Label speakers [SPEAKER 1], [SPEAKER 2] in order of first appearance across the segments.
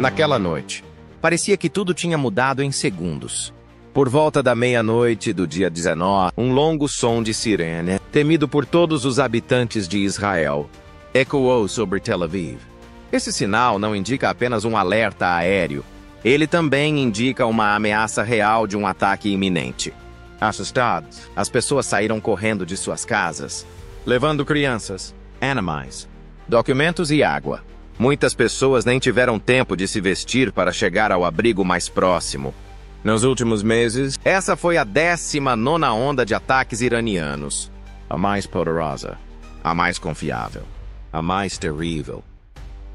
[SPEAKER 1] Naquela noite, parecia que tudo tinha mudado em segundos. Por volta da meia-noite do dia 19, um longo som de sirene, temido por todos os habitantes de Israel, ecoou sobre Tel Aviv. Esse sinal não indica apenas um alerta aéreo. Ele também indica uma ameaça real de um ataque iminente. Assustados, as pessoas saíram correndo de suas casas, levando crianças, animais, documentos e água. Muitas pessoas nem tiveram tempo de se vestir para chegar ao abrigo mais próximo. Nos últimos meses, essa foi a 19ª onda de ataques iranianos. A mais poderosa, a mais confiável, a mais terrível.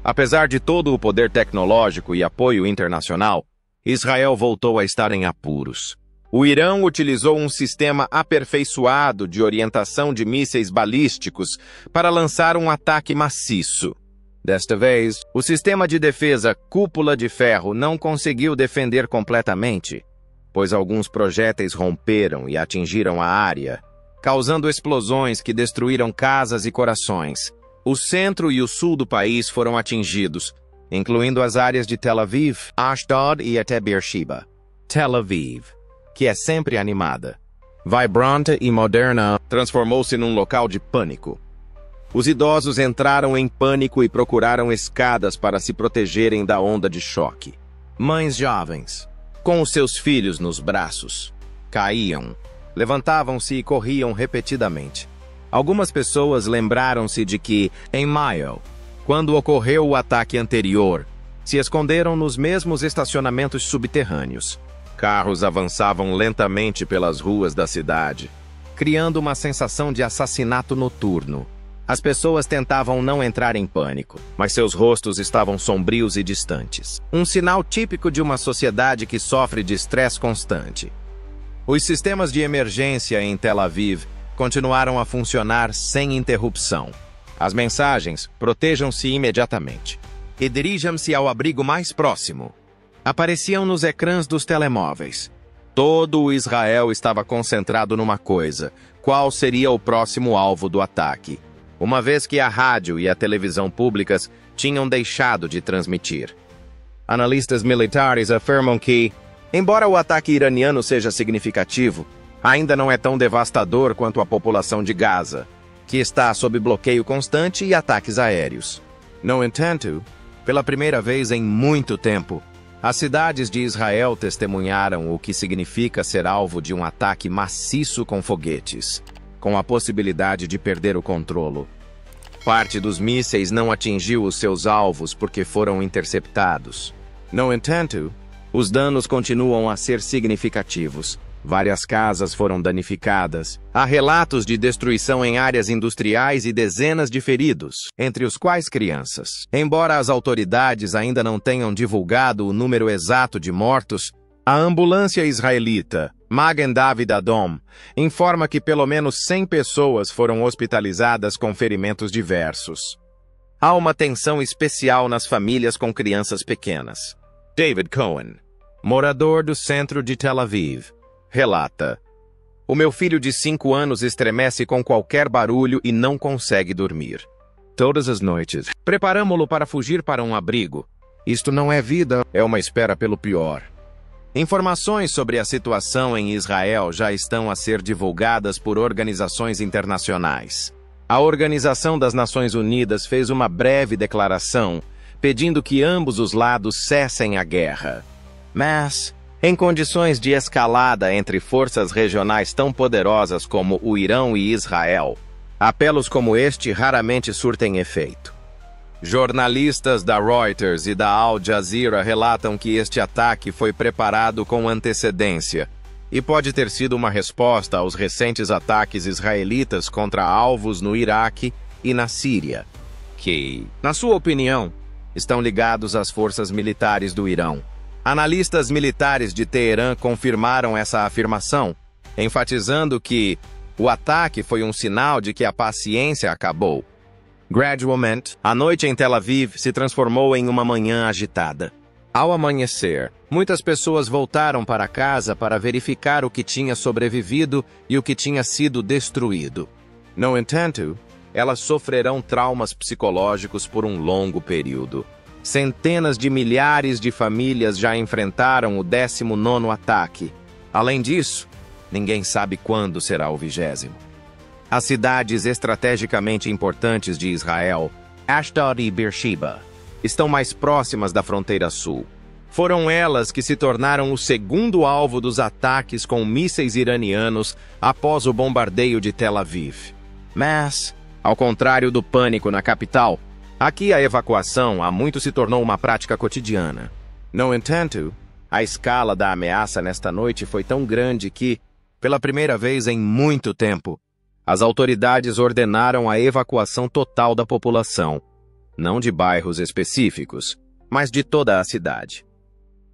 [SPEAKER 1] Apesar de todo o poder tecnológico e apoio internacional, Israel voltou a estar em apuros. O Irã utilizou um sistema aperfeiçoado de orientação de mísseis balísticos para lançar um ataque maciço. Desta vez, o sistema de defesa Cúpula de Ferro não conseguiu defender completamente, pois alguns projéteis romperam e atingiram a área, causando explosões que destruíram casas e corações. O centro e o sul do país foram atingidos, incluindo as áreas de Tel Aviv, Ashdod e até Beersheba. Tel Aviv, que é sempre animada, vibrante e moderna, transformou-se num local de pânico. Os idosos entraram em pânico e procuraram escadas para se protegerem da onda de choque. Mães jovens, com os seus filhos nos braços, caíam, levantavam-se e corriam repetidamente. Algumas pessoas lembraram-se de que, em maio, quando ocorreu o ataque anterior, se esconderam nos mesmos estacionamentos subterrâneos. Carros avançavam lentamente pelas ruas da cidade, criando uma sensação de assassinato noturno. As pessoas tentavam não entrar em pânico, mas seus rostos estavam sombrios e distantes. Um sinal típico de uma sociedade que sofre de estresse constante. Os sistemas de emergência em Tel Aviv continuaram a funcionar sem interrupção. As mensagens: protejam-se imediatamente e dirijam-se ao abrigo mais próximo, apareciam nos ecrãs dos telemóveis. Todo o Israel estava concentrado numa coisa: qual seria o próximo alvo do ataque? Uma vez que a rádio e a televisão públicas tinham deixado de transmitir. Analistas militares afirmam que, embora o ataque iraniano seja significativo, ainda não é tão devastador quanto a população de Gaza, que está sob bloqueio constante e ataques aéreos. No entanto, pela primeira vez em muito tempo, as cidades de Israel testemunharam o que significa ser alvo de um ataque maciço com foguetes, com a possibilidade de perder o controle. Parte dos mísseis não atingiu os seus alvos porque foram interceptados. No entanto, os danos continuam a ser significativos. Várias casas foram danificadas. Há relatos de destruição em áreas industriais e dezenas de feridos, entre os quais crianças. Embora as autoridades ainda não tenham divulgado o número exato de mortos, a ambulância israelita Magen David Adom informa que pelo menos 100 pessoas foram hospitalizadas com ferimentos diversos. Há uma tensão especial nas famílias com crianças pequenas. David Cohen, morador do centro de Tel Aviv, relata: "O meu filho de 5 anos estremece com qualquer barulho e não consegue dormir. Todas as noites, preparamo-lo para fugir para um abrigo. Isto não é vida, é uma espera pelo pior." Informações sobre a situação em Israel já estão a ser divulgadas por organizações internacionais. A Organização das Nações Unidas fez uma breve declaração pedindo que ambos os lados cessem a guerra. Mas, em condições de escalada entre forças regionais tão poderosas como o Irã e Israel, apelos como este raramente surtem efeito. Jornalistas da Reuters e da Al Jazeera relatam que este ataque foi preparado com antecedência e pode ter sido uma resposta aos recentes ataques israelitas contra alvos no Iraque e na Síria, que, na sua opinião, estão ligados às forças militares do Irã. Analistas militares de Teherã confirmaram essa afirmação, enfatizando que o ataque foi um sinal de que a paciência acabou. Gradualmente, a noite em Tel Aviv se transformou em uma manhã agitada. Ao amanhecer, muitas pessoas voltaram para casa para verificar o que tinha sobrevivido e o que tinha sido destruído. No entanto, elas sofrerão traumas psicológicos por um longo período. Centenas de milhares de famílias já enfrentaram o 19º ataque. Além disso, ninguém sabe quando será o 20º. As cidades estrategicamente importantes de Israel, Ashdod e Beersheba, estão mais próximas da fronteira sul. Foram elas que se tornaram o segundo alvo dos ataques com mísseis iranianos após o bombardeio de Tel Aviv. Mas, ao contrário do pânico na capital, aqui a evacuação há muito se tornou uma prática cotidiana. No entanto, a escala da ameaça nesta noite foi tão grande que, pela primeira vez em muito tempo, as autoridades ordenaram a evacuação total da população, não de bairros específicos, mas de toda a cidade.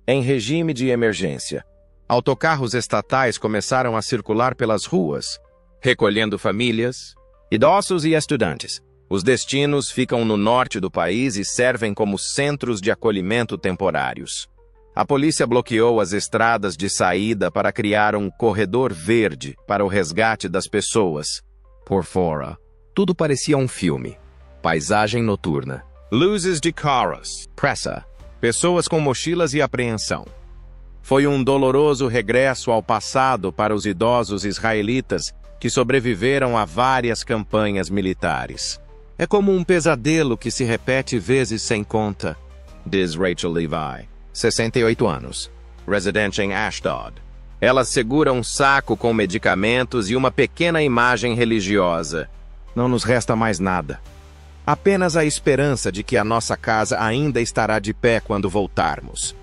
[SPEAKER 1] Em regime de emergência, autocarros estatais começaram a circular pelas ruas, recolhendo famílias, idosos e estudantes. Os destinos ficam no norte do país e servem como centros de acolhimento temporários. A polícia bloqueou as estradas de saída para criar um corredor verde para o resgate das pessoas. Por fora, tudo parecia um filme. Paisagem noturna, luzes de carros, pressa, pessoas com mochilas e apreensão. Foi um doloroso regresso ao passado para os idosos israelitas que sobreviveram a várias campanhas militares. É como um pesadelo que se repete vezes sem conta, diz Rachel Levi, 68 anos, residente em Ashdod. Ela segura um saco com medicamentos e uma pequena imagem religiosa. Não nos resta mais nada. Apenas a esperança de que a nossa casa ainda estará de pé quando voltarmos.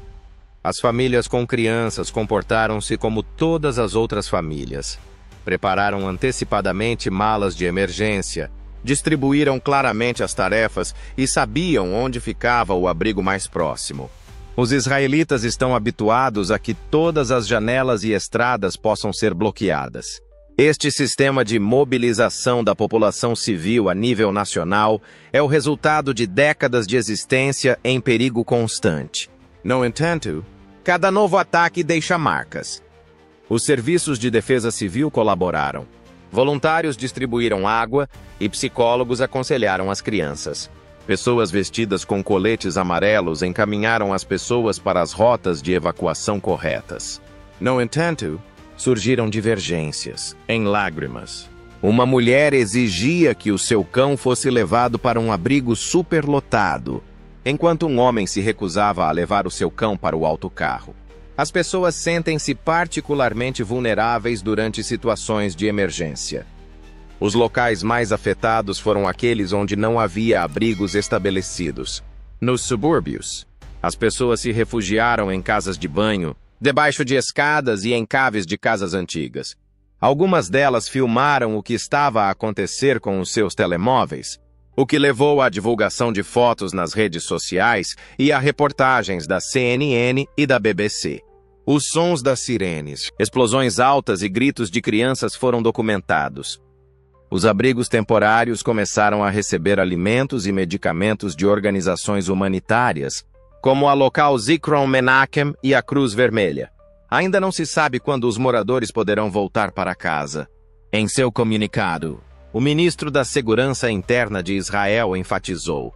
[SPEAKER 1] As famílias com crianças comportaram-se como todas as outras famílias. Prepararam antecipadamente malas de emergência, distribuíram claramente as tarefas e sabiam onde ficava o abrigo mais próximo. Os israelitas estão habituados a que todas as janelas e estradas possam ser bloqueadas. Este sistema de mobilização da população civil a nível nacional é o resultado de décadas de existência em perigo constante. No entanto, cada novo ataque deixa marcas. Os serviços de defesa civil colaboraram. Voluntários distribuíram água e psicólogos aconselharam as crianças. Pessoas vestidas com coletes amarelos encaminharam as pessoas para as rotas de evacuação corretas. No entanto, surgiram divergências, em lágrimas. Uma mulher exigia que o seu cão fosse levado para um abrigo superlotado, enquanto um homem se recusava a levar o seu cão para o autocarro. As pessoas sentem-se particularmente vulneráveis durante situações de emergência. Os locais mais afetados foram aqueles onde não havia abrigos estabelecidos. Nos subúrbios, as pessoas se refugiaram em casas de banho, debaixo de escadas e em caves de casas antigas. Algumas delas filmaram o que estava a acontecer com os seus telemóveis, o que levou à divulgação de fotos nas redes sociais e a reportagens da CNN e da BBC. Os sons das sirenes, explosões altas e gritos de crianças foram documentados. Os abrigos temporários começaram a receber alimentos e medicamentos de organizações humanitárias, como a local Zikron Menachem e a Cruz Vermelha. Ainda não se sabe quando os moradores poderão voltar para casa. Em seu comunicado, o ministro da Segurança Interna de Israel enfatizou: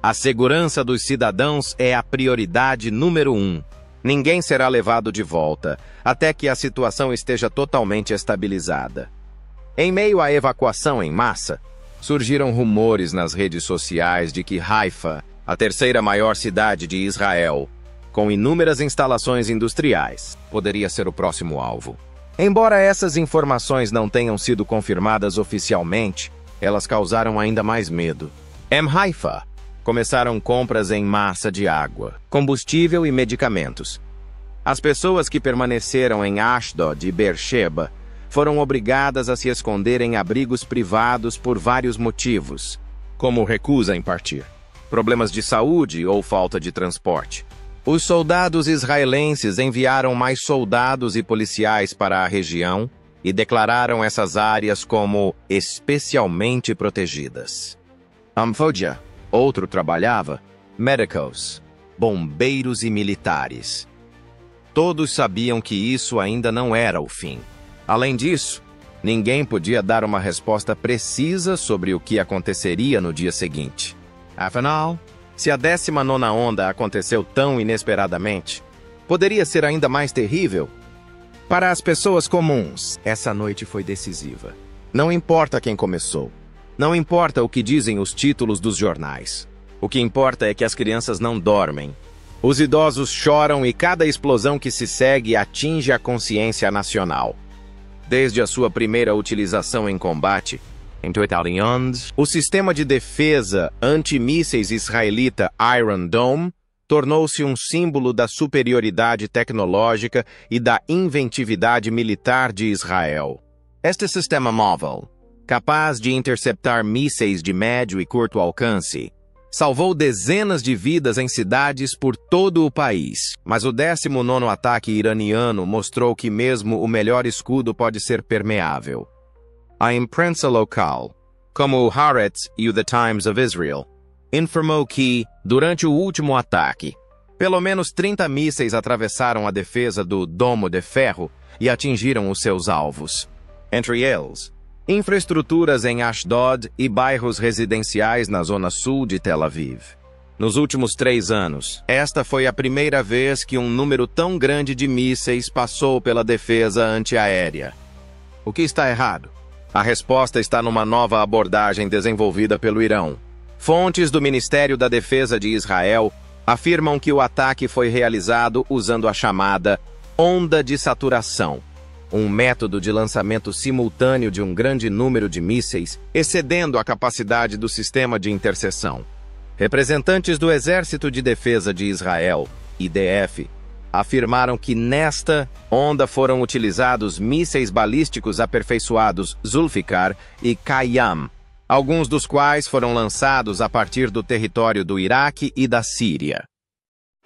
[SPEAKER 1] a segurança dos cidadãos é a prioridade número 1. Ninguém será levado de volta, até que a situação esteja totalmente estabilizada. Em meio à evacuação em massa, surgiram rumores nas redes sociais de que Haifa, a terceira maior cidade de Israel, com inúmeras instalações industriais, poderia ser o próximo alvo. Embora essas informações não tenham sido confirmadas oficialmente, elas causaram ainda mais medo. Em Haifa, começaram compras em massa de água, combustível e medicamentos. As pessoas que permaneceram em Ashdod e Beersheba foram obrigadas a se esconder em abrigos privados por vários motivos, como recusa em partir, problemas de saúde ou falta de transporte. Os soldados israelenses enviaram mais soldados e policiais para a região e declararam essas áreas como especialmente protegidas. Amfodia, outro trabalhava, médicos, bombeiros e militares. Todos sabiam que isso ainda não era o fim. Além disso, ninguém podia dar uma resposta precisa sobre o que aconteceria no dia seguinte. Afinal, Se a 19ª onda aconteceu tão inesperadamente, poderia ser ainda mais terrível. Para as pessoas comuns, essa noite foi decisiva. Não importa quem começou. Não importa o que dizem os títulos dos jornais. O que importa é que as crianças não dormem. Os idosos choram e cada explosão que se segue atinge a consciência nacional. Desde a sua primeira utilização em combate, o sistema de defesa antimísseis israelita Iron Dome tornou-se um símbolo da superioridade tecnológica e da inventividade militar de Israel. Este sistema móvel, capaz de interceptar mísseis de médio e curto alcance, salvou dezenas de vidas em cidades por todo o país. Mas o 19º ataque iraniano mostrou que mesmo o melhor escudo pode ser permeável. A imprensa local, como o Haaretz e o The Times of Israel, informou que, durante o último ataque, pelo menos 30 mísseis atravessaram a defesa do Domo de Ferro e atingiram os seus alvos. Entre eles, infraestruturas em Ashdod e bairros residenciais na zona sul de Tel Aviv. Nos últimos 3 anos, esta foi a primeira vez que um número tão grande de mísseis passou pela defesa antiaérea. O que está errado? A resposta está numa nova abordagem desenvolvida pelo Irão. Fontes do Ministério da Defesa de Israel afirmam que o ataque foi realizado usando a chamada onda de saturação, um método de lançamento simultâneo de um grande número de mísseis, excedendo a capacidade do sistema de interseção. Representantes do Exército de Defesa de Israel, IDF, afirmaram que nesta onda foram utilizados mísseis balísticos aperfeiçoados Zulfikar e Qayyam, alguns dos quais foram lançados a partir do território do Iraque e da Síria.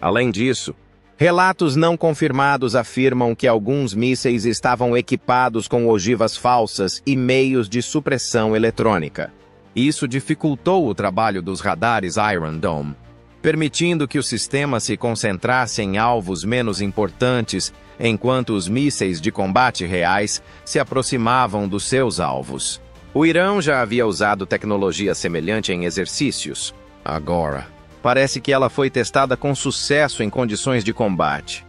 [SPEAKER 1] Além disso, relatos não confirmados afirmam que alguns mísseis estavam equipados com ogivas falsas e meios de supressão eletrônica. Isso dificultou o trabalho dos radares Iron Dome, permitindo que o sistema se concentrasse em alvos menos importantes, enquanto os mísseis de combate reais se aproximavam dos seus alvos. O Irã já havia usado tecnologia semelhante em exercícios. Agora, parece que ela foi testada com sucesso em condições de combate.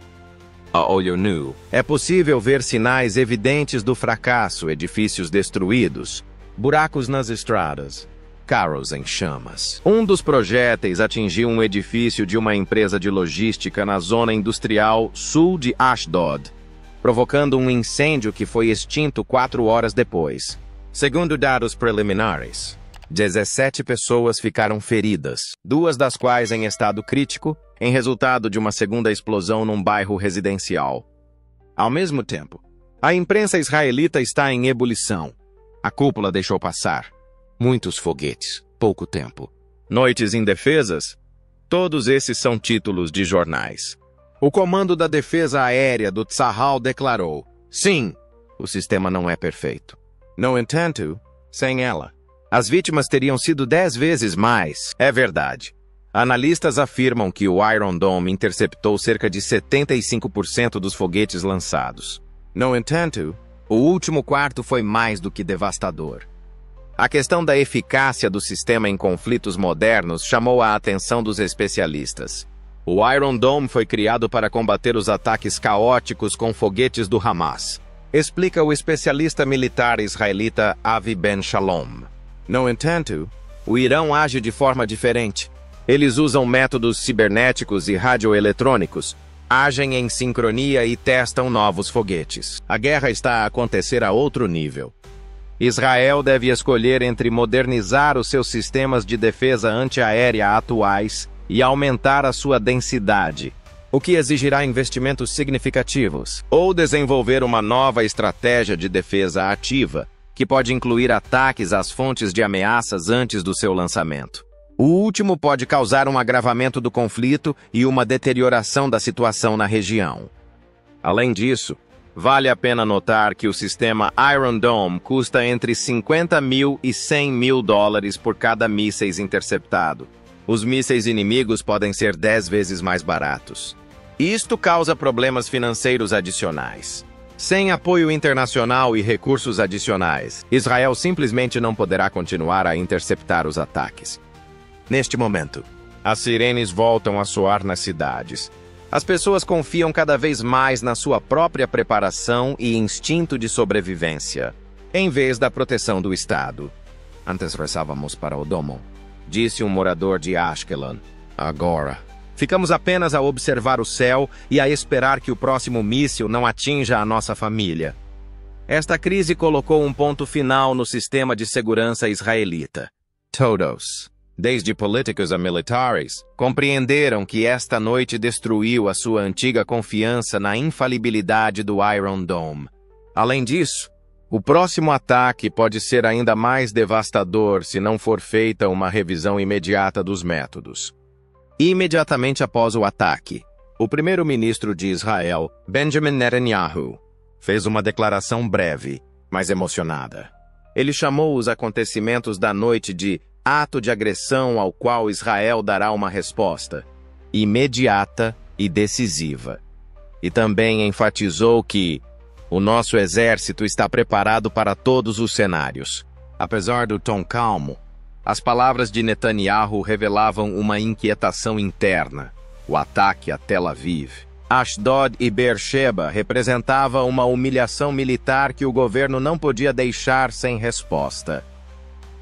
[SPEAKER 1] A olho nu, é possível ver sinais evidentes do fracasso: edifícios destruídos, buracos nas estradas, carros em chamas. Um dos projéteis atingiu um edifício de uma empresa de logística na zona industrial sul de Ashdod, provocando um incêndio que foi extinto 4 horas depois. Segundo dados preliminares, 17 pessoas ficaram feridas, 2 das quais em estado crítico, em resultado de uma segunda explosão num bairro residencial. Ao mesmo tempo, a imprensa israelita está em ebulição. A cúpula deixou passar muitos foguetes, pouco tempo. Noites indefesas? Todos esses são títulos de jornais. O Comando da Defesa Aérea do Tzahal declarou: sim, o sistema não é perfeito. No entanto, sem ela, as vítimas teriam sido 10 vezes mais. É verdade. Analistas afirmam que o Iron Dome interceptou cerca de 75% dos foguetes lançados. No entanto, o último quarto foi mais do que devastador. A questão da eficácia do sistema em conflitos modernos chamou a atenção dos especialistas. O Iron Dome foi criado para combater os ataques caóticos com foguetes do Hamas, explica o especialista militar israelita Avi Ben Shalom. No entanto, o Irão age de forma diferente. Eles usam métodos cibernéticos e radioeletrônicos, agem em sincronia e testam novos foguetes. A guerra está a acontecer a outro nível. Israel deve escolher entre modernizar os seus sistemas de defesa antiaérea atuais e aumentar a sua densidade, o que exigirá investimentos significativos, ou desenvolver uma nova estratégia de defesa ativa, que pode incluir ataques às fontes de ameaças antes do seu lançamento. O último pode causar um agravamento do conflito e uma deterioração da situação na região. Além disso, vale a pena notar que o sistema Iron Dome custa entre 50 mil e 100 mil dólares por cada mísseis interceptado. Os mísseis inimigos podem ser 10 vezes mais baratos. Isto causa problemas financeiros adicionais. Sem apoio internacional e recursos adicionais, Israel simplesmente não poderá continuar a interceptar os ataques. Neste momento, As sirenes voltam a soar nas cidades. As pessoas confiam cada vez mais na sua própria preparação e instinto de sobrevivência, em vez da proteção do Estado. Antes rezávamos para o domo, disse um morador de Ashkelon. Agora, ficamos apenas a observar o céu e a esperar que o próximo míssil não atinja a nossa família. Esta crise colocou um ponto final no sistema de segurança israelita. Todos, desde políticos a militares, compreenderam que esta noite destruiu a sua antiga confiança na infalibilidade do Iron Dome. Além disso, o próximo ataque pode ser ainda mais devastador se não for feita uma revisão imediata dos métodos. Imediatamente após o ataque, o primeiro-ministro de Israel, Benjamin Netanyahu, fez uma declaração breve, mas emocionada. Ele chamou os acontecimentos da noite de ato de agressão ao qual Israel dará uma resposta imediata e decisiva. E também enfatizou que o nosso exército está preparado para todos os cenários. Apesar do tom calmo, as palavras de Netanyahu revelavam uma inquietação interna. O ataque a Tel Aviv, Ashdod e Beersheba representava uma humilhação militar que o governo não podia deixar sem resposta.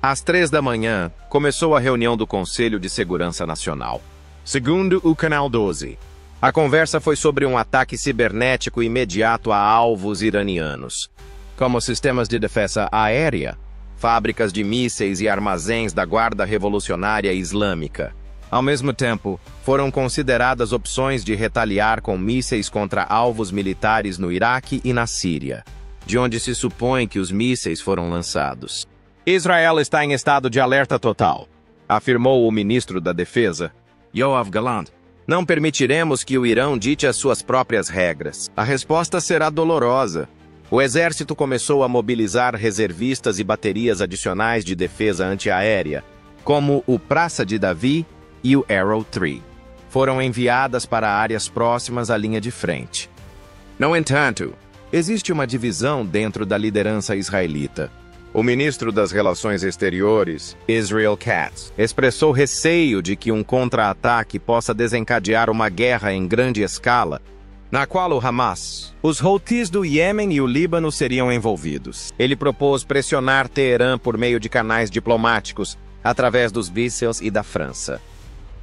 [SPEAKER 1] Às 3 da manhã, começou a reunião do Conselho de Segurança Nacional. Segundo o Canal 12, a conversa foi sobre um ataque cibernético imediato a alvos iranianos, como sistemas de defesa aérea, fábricas de mísseis e armazéns da Guarda Revolucionária Islâmica. Ao mesmo tempo, foram consideradas opções de retaliar com mísseis contra alvos militares no Iraque e na Síria, de onde se supõe que os mísseis foram lançados. Israel está em estado de alerta total, afirmou o ministro da Defesa, Yoav Gallant. Não permitiremos que o Irão dite as suas próprias regras. A resposta será dolorosa. O exército começou a mobilizar reservistas e baterias adicionais de defesa antiaérea, como o Praça de Davi e o Arrow 3. Foram enviadas para áreas próximas à linha de frente. No entanto, existe uma divisão dentro da liderança israelita. O ministro das Relações Exteriores, Israel Katz, expressou receio de que um contra-ataque possa desencadear uma guerra em grande escala, na qual o Hamas, os Houthis do Iêmen e o Líbano seriam envolvidos. Ele propôs pressionar Teherã por meio de canais diplomáticos, através dos mísseis e da França.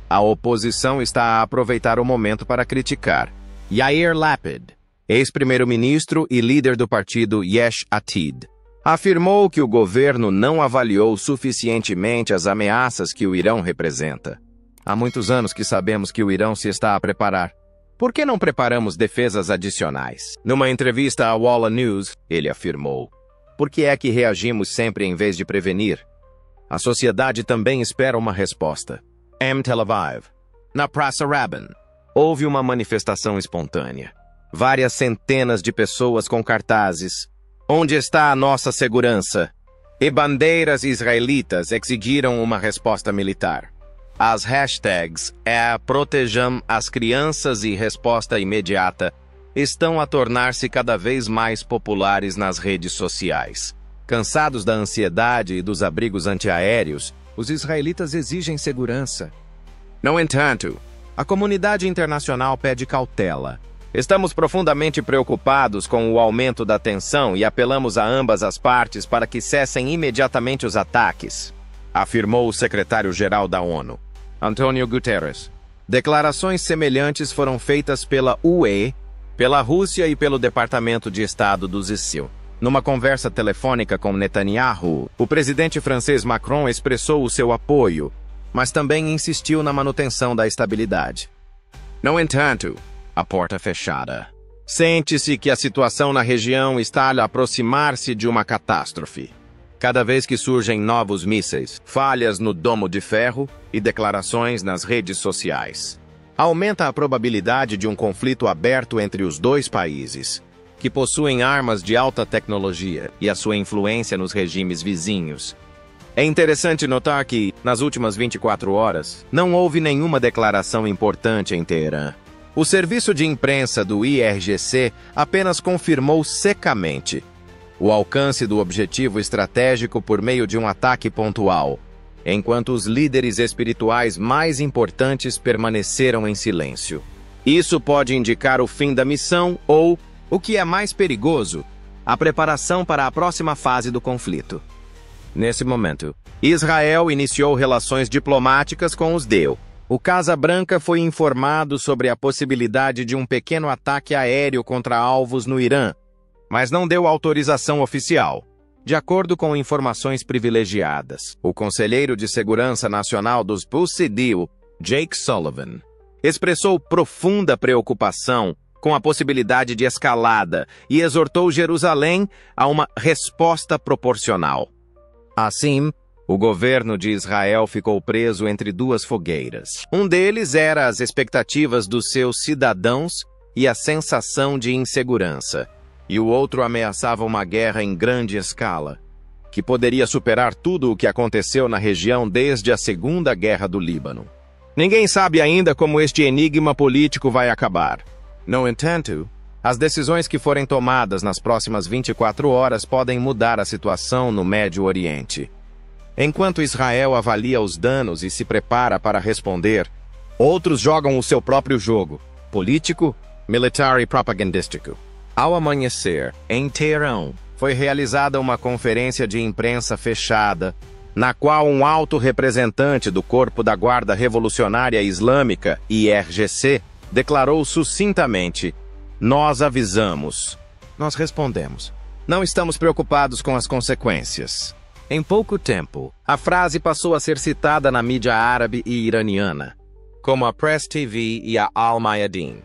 [SPEAKER 1] A oposição está a aproveitar o momento para criticar Yair Lapid, ex-primeiro-ministro e líder do partido Yesh Atid. Afirmou que o governo não avaliou suficientemente as ameaças que o Irão representa. Há muitos anos que sabemos que o Irão se está a preparar. Por que não preparamos defesas adicionais? Numa entrevista à Walla News, ele afirmou: por que é que reagimos sempre em vez de prevenir? A sociedade também espera uma resposta. Tel Aviv. Na Praça Rabin, houve uma manifestação espontânea. Várias centenas de pessoas com cartazes "Onde está a nossa segurança?" e bandeiras israelitas exigiram uma resposta militar. As hashtags Protejam as crianças e resposta imediata estão a tornar-se cada vez mais populares nas redes sociais. Cansados da ansiedade e dos abrigos antiaéreos, os israelitas exigem segurança. No entanto, a comunidade internacional pede cautela. Estamos profundamente preocupados com o aumento da tensão e apelamos a ambas as partes para que cessem imediatamente os ataques, afirmou o secretário-geral da ONU, António Guterres. Declarações semelhantes foram feitas pela UE, pela Rússia e pelo Departamento de Estado do ISIL. Numa conversa telefônica com Netanyahu, o presidente francês Macron expressou o seu apoio, mas também insistiu na manutenção da estabilidade. No entanto, a porta fechada. Sente-se que a situação na região está a aproximar-se de uma catástrofe. Cada vez que surgem novos mísseis, falhas no domo de ferro e declarações nas redes sociais, aumenta a probabilidade de um conflito aberto entre os dois países, que possuem armas de alta tecnologia e a sua influência nos regimes vizinhos. É interessante notar que, nas últimas 24 horas, não houve nenhuma declaração importante em Teherã. O serviço de imprensa do IRGC apenas confirmou secamente o alcance do objetivo estratégico por meio de um ataque pontual, enquanto os líderes espirituais mais importantes permaneceram em silêncio. Isso pode indicar o fim da missão ou, o que é mais perigoso, a preparação para a próxima fase do conflito. Nesse momento, Israel iniciou relações diplomáticas com os DEO. O Casa Branca foi informado sobre a possibilidade de um pequeno ataque aéreo contra alvos no Irã, mas não deu autorização oficial. De acordo com informações privilegiadas, o conselheiro de Segurança Nacional dos Pussy DEO, Jake Sullivan, expressou profunda preocupação com a possibilidade de escalada e exortou Jerusalém a uma resposta proporcional. Assim, o governo de Israel ficou preso entre duas fogueiras. Um deles era as expectativas dos seus cidadãos e a sensação de insegurança, e o outro ameaçava uma guerra em grande escala, que poderia superar tudo o que aconteceu na região desde a Segunda Guerra do Líbano. Ninguém sabe ainda como este enigma político vai acabar. No entanto, as decisões que forem tomadas nas próximas 24 horas podem mudar a situação no Médio Oriente. Enquanto Israel avalia os danos e se prepara para responder, outros jogam o seu próprio jogo, político, militar e propagandístico. Ao amanhecer, em Teherão, foi realizada uma conferência de imprensa fechada, na qual um alto representante do Corpo da Guarda Revolucionária Islâmica, IRGC, declarou sucintamente: "Nós avisamos." Nós respondemos: "Não estamos preocupados com as consequências." Em pouco tempo, a frase passou a ser citada na mídia árabe e iraniana, como a Press TV e a Al Mayadeen.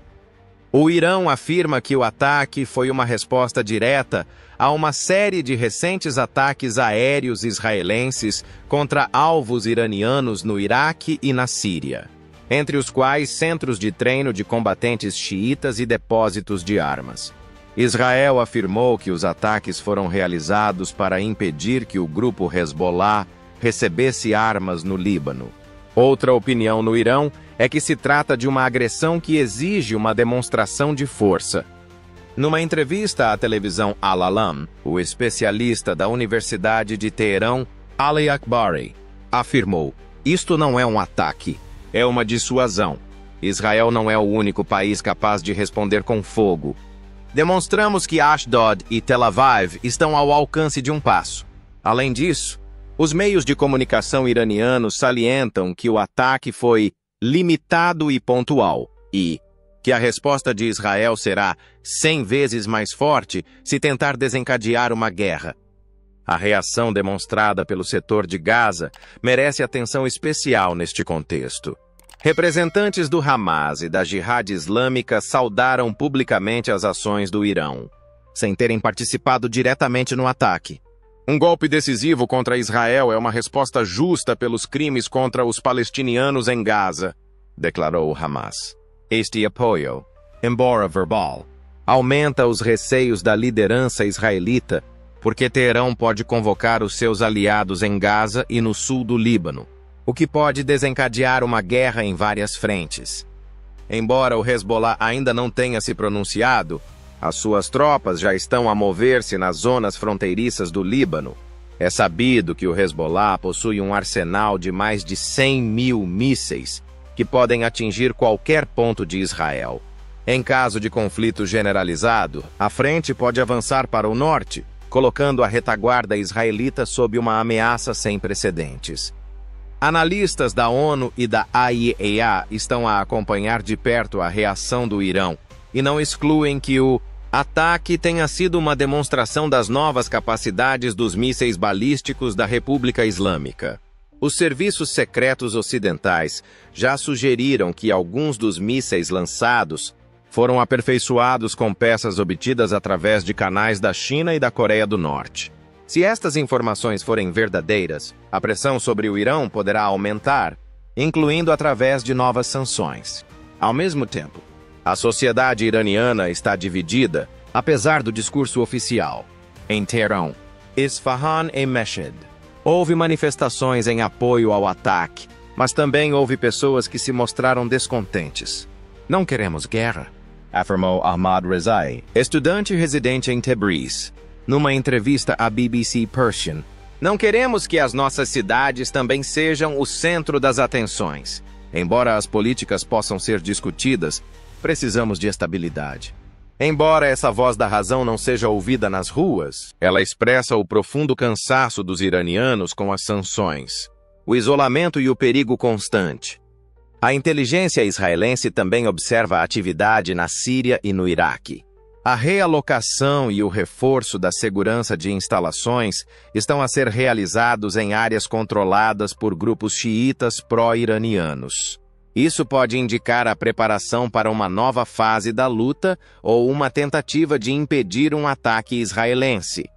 [SPEAKER 1] O Irão afirma que o ataque foi uma resposta direta a uma série de recentes ataques aéreos israelenses contra alvos iranianos no Iraque e na Síria, entre os quais centros de treino de combatentes xiitas e depósitos de armas. Israel afirmou que os ataques foram realizados para impedir que o grupo Hezbollah recebesse armas no Líbano. Outra opinião no Irão é que se trata de uma agressão que exige uma demonstração de força. Numa entrevista à televisão Al-Alam, o especialista da Universidade de Teherão, Ali Akbari, afirmou: "Isto não é um ataque, é uma dissuasão. Israel não é o único país capaz de responder com fogo. Demonstramos que Ashdod e Tel Aviv estão ao alcance de um passo. Além disso, os meios de comunicação iranianos salientam que o ataque foi limitado e pontual e que a resposta de Israel será 100 vezes mais forte se tentar desencadear uma guerra. A reação demonstrada pelo setor de Gaza merece atenção especial neste contexto. Representantes do Hamas e da Jihad Islâmica saudaram publicamente as ações do Irão, sem terem participado diretamente no ataque. Um golpe decisivo contra Israel é uma resposta justa pelos crimes contra os palestinianos em Gaza, declarou o Hamas. Este apoio, embora verbal, aumenta os receios da liderança israelita, porque Teherão pode convocar os seus aliados em Gaza e no sul do Líbano, o que pode desencadear uma guerra em várias frentes. Embora o Hezbollah ainda não tenha se pronunciado, as suas tropas já estão a mover-se nas zonas fronteiriças do Líbano. É sabido que o Hezbollah possui um arsenal de mais de 100 mil mísseis que podem atingir qualquer ponto de Israel. Em caso de conflito generalizado, a frente pode avançar para o norte, colocando a retaguarda israelita sob uma ameaça sem precedentes. Analistas da ONU e da IAEA estão a acompanhar de perto a reação do Irão e não excluem que o ataque tenha sido uma demonstração das novas capacidades dos mísseis balísticos da República Islâmica. Os serviços secretos ocidentais já sugeriram que alguns dos mísseis lançados foram aperfeiçoados com peças obtidas através de canais da China e da Coreia do Norte. Se estas informações forem verdadeiras, a pressão sobre o Irão poderá aumentar, incluindo através de novas sanções. Ao mesmo tempo, a sociedade iraniana está dividida, apesar do discurso oficial. Em Teherão, Isfahan e Mashhad, houve manifestações em apoio ao ataque, mas também houve pessoas que se mostraram descontentes. "Não queremos guerra", afirmou Ahmad Rezai, estudante residente em Tabriz, numa entrevista à BBC Persian. Não queremos que as nossas cidades também sejam o centro das atenções. Embora as políticas possam ser discutidas, precisamos de estabilidade. Embora essa voz da razão não seja ouvida nas ruas, ela expressa o profundo cansaço dos iranianos com as sanções, o isolamento e o perigo constante. A inteligência israelense também observa a atividade na Síria e no Iraque. A realocação e o reforço da segurança de instalações estão a ser realizados em áreas controladas por grupos xiitas pró-iranianos. Isso pode indicar a preparação para uma nova fase da luta ou uma tentativa de impedir um ataque israelense.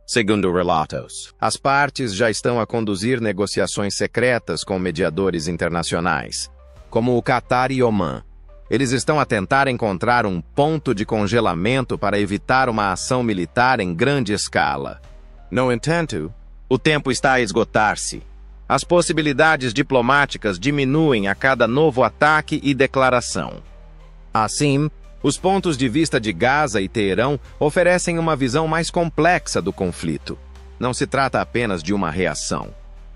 [SPEAKER 1] Segundo relatos, as partes já estão a conduzir negociações secretas com mediadores internacionais, como o Catar e Omã. Eles estão a tentar encontrar um ponto de congelamento para evitar uma ação militar em grande escala. No entanto, o tempo está a esgotar-se. As possibilidades diplomáticas diminuem a cada novo ataque e declaração. Assim, os pontos de vista de Gaza e Teherão oferecem uma visão mais complexa do conflito. Não se trata apenas de uma reação.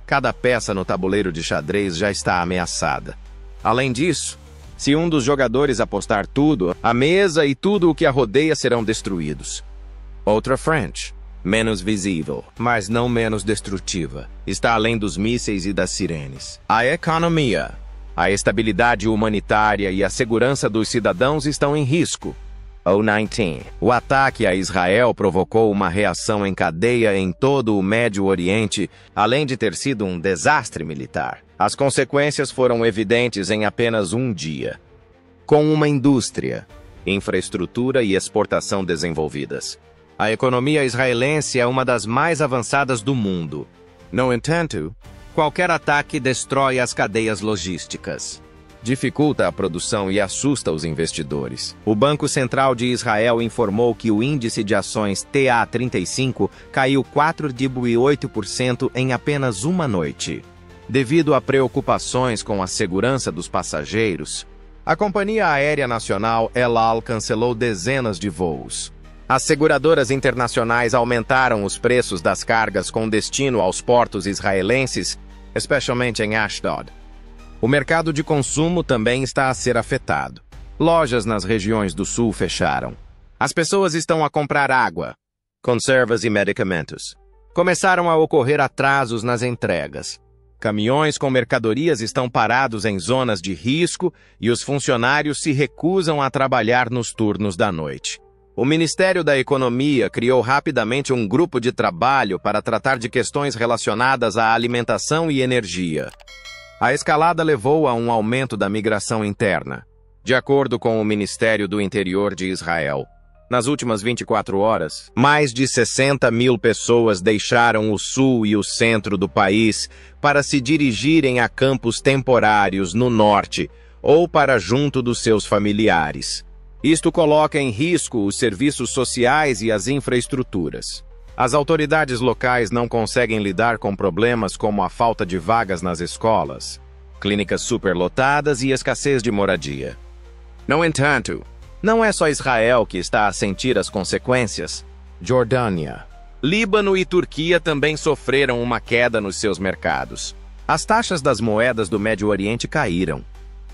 [SPEAKER 1] Cada peça no tabuleiro de xadrez já está ameaçada. Além disso, se um dos jogadores apostar tudo, a mesa e tudo o que a rodeia serão destruídos. Outra frente, menos visível, mas não menos destrutiva, está além dos mísseis e das sirenes. A economia, a estabilidade humanitária e a segurança dos cidadãos estão em risco. O ataque a Israel provocou uma reação em cadeia em todo o Médio Oriente, além de ter sido um desastre militar. As consequências foram evidentes em apenas um dia. Com uma indústria, infraestrutura e exportação desenvolvidas, a economia israelense é uma das mais avançadas do mundo. No entanto, qualquer ataque destrói as cadeias logísticas, dificulta a produção e assusta os investidores. O Banco Central de Israel informou que o índice de ações TA35 caiu 4,8% em apenas uma noite. Devido a preocupações com a segurança dos passageiros, a Companhia Aérea Nacional El Al cancelou dezenas de voos. As seguradoras internacionais aumentaram os preços das cargas com destino aos portos israelenses, especialmente em Ashdod. O mercado de consumo também está a ser afetado. Lojas nas regiões do sul fecharam. As pessoas estão a comprar água, conservas e medicamentos. Começaram a ocorrer atrasos nas entregas. Caminhões com mercadorias estão parados em zonas de risco e os funcionários se recusam a trabalhar nos turnos da noite. O Ministério da Economia criou rapidamente um grupo de trabalho para tratar de questões relacionadas à alimentação e energia. A escalada levou a um aumento da migração interna, de acordo com o Ministério do Interior de Israel. Nas últimas 24 horas, mais de 60 mil pessoas deixaram o sul e o centro do país para se dirigirem a campos temporários no norte ou para junto dos seus familiares. Isto coloca em risco os serviços sociais e as infraestruturas. As autoridades locais não conseguem lidar com problemas como a falta de vagas nas escolas, clínicas superlotadas e escassez de moradia. No entanto, não é só Israel que está a sentir as consequências. Jordânia, Líbano e Turquia também sofreram uma queda nos seus mercados. As taxas das moedas do Médio Oriente caíram.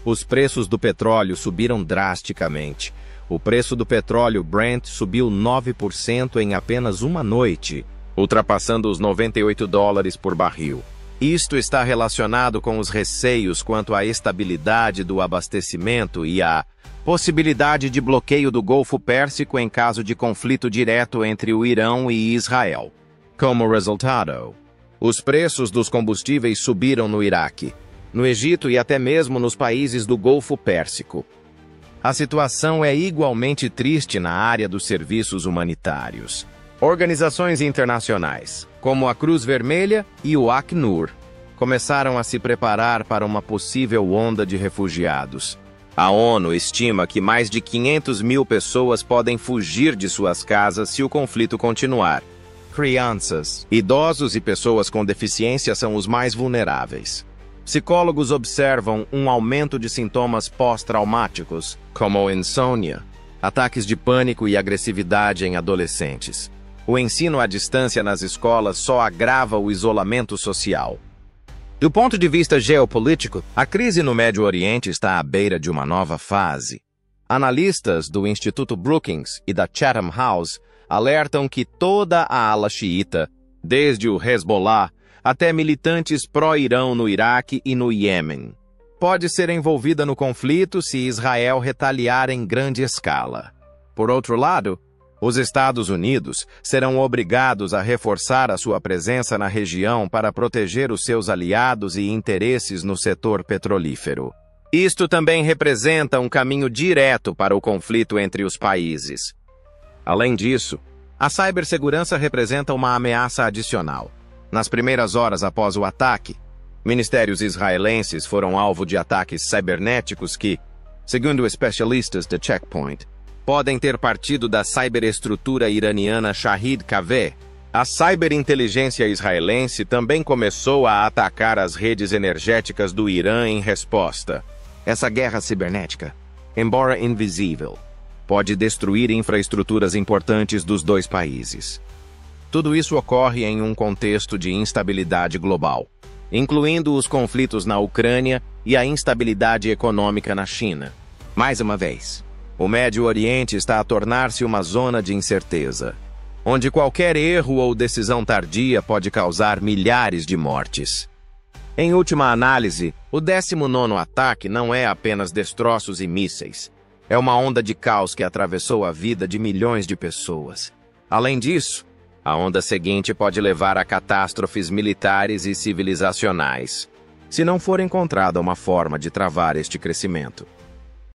[SPEAKER 1] Os preços do petróleo subiram drasticamente. O preço do petróleo Brent subiu 9% em apenas uma noite, ultrapassando os $98 por barril. Isto está relacionado com os receios quanto à estabilidade do abastecimento e à possibilidade de bloqueio do Golfo Pérsico em caso de conflito direto entre o Irão e Israel. Como resultado, os preços dos combustíveis subiram no Iraque, no Egito e até mesmo nos países do Golfo Pérsico. A situação é igualmente triste na área dos serviços humanitários. Organizações internacionais, como a Cruz Vermelha e o Acnur, começaram a se preparar para uma possível onda de refugiados. A ONU estima que mais de 500 mil pessoas podem fugir de suas casas se o conflito continuar. Crianças, idosos e pessoas com deficiência são os mais vulneráveis. Psicólogos observam um aumento de sintomas pós-traumáticos, como insônia, ataques de pânico e agressividade em adolescentes. O ensino à distância nas escolas só agrava o isolamento social. Do ponto de vista geopolítico, a crise no Médio Oriente está à beira de uma nova fase. Analistas do Instituto Brookings e da Chatham House alertam que toda a ala xiita, desde o Hezbollah até militantes pró-Irão no Iraque e no Iêmen, pode ser envolvida no conflito se Israel retaliar em grande escala. Por outro lado, os Estados Unidos serão obrigados a reforçar a sua presença na região para proteger os seus aliados e interesses no setor petrolífero. Isto também representa um caminho direto para o conflito entre os países. Além disso, a cibersegurança representa uma ameaça adicional. Nas primeiras horas após o ataque, ministérios israelenses foram alvo de ataques cibernéticos que, segundo especialistas de Check Point, podem ter partido da ciberestrutura iraniana Shahid Kaveh. A ciberinteligência israelense também começou a atacar as redes energéticas do Irã em resposta. Essa guerra cibernética, embora invisível, pode destruir infraestruturas importantes dos dois países. Tudo isso ocorre em um contexto de instabilidade global, incluindo os conflitos na Ucrânia e a instabilidade econômica na China. Mais uma vez, o Médio Oriente está a tornar-se uma zona de incerteza, onde qualquer erro ou decisão tardia pode causar milhares de mortes. Em última análise, o 19º ataque não é apenas destroços e mísseis. É uma onda de caos que atravessou a vida de milhões de pessoas. Além disso, a onda seguinte pode levar a catástrofes militares e civilizacionais, se não for encontrada uma forma de travar este crescimento.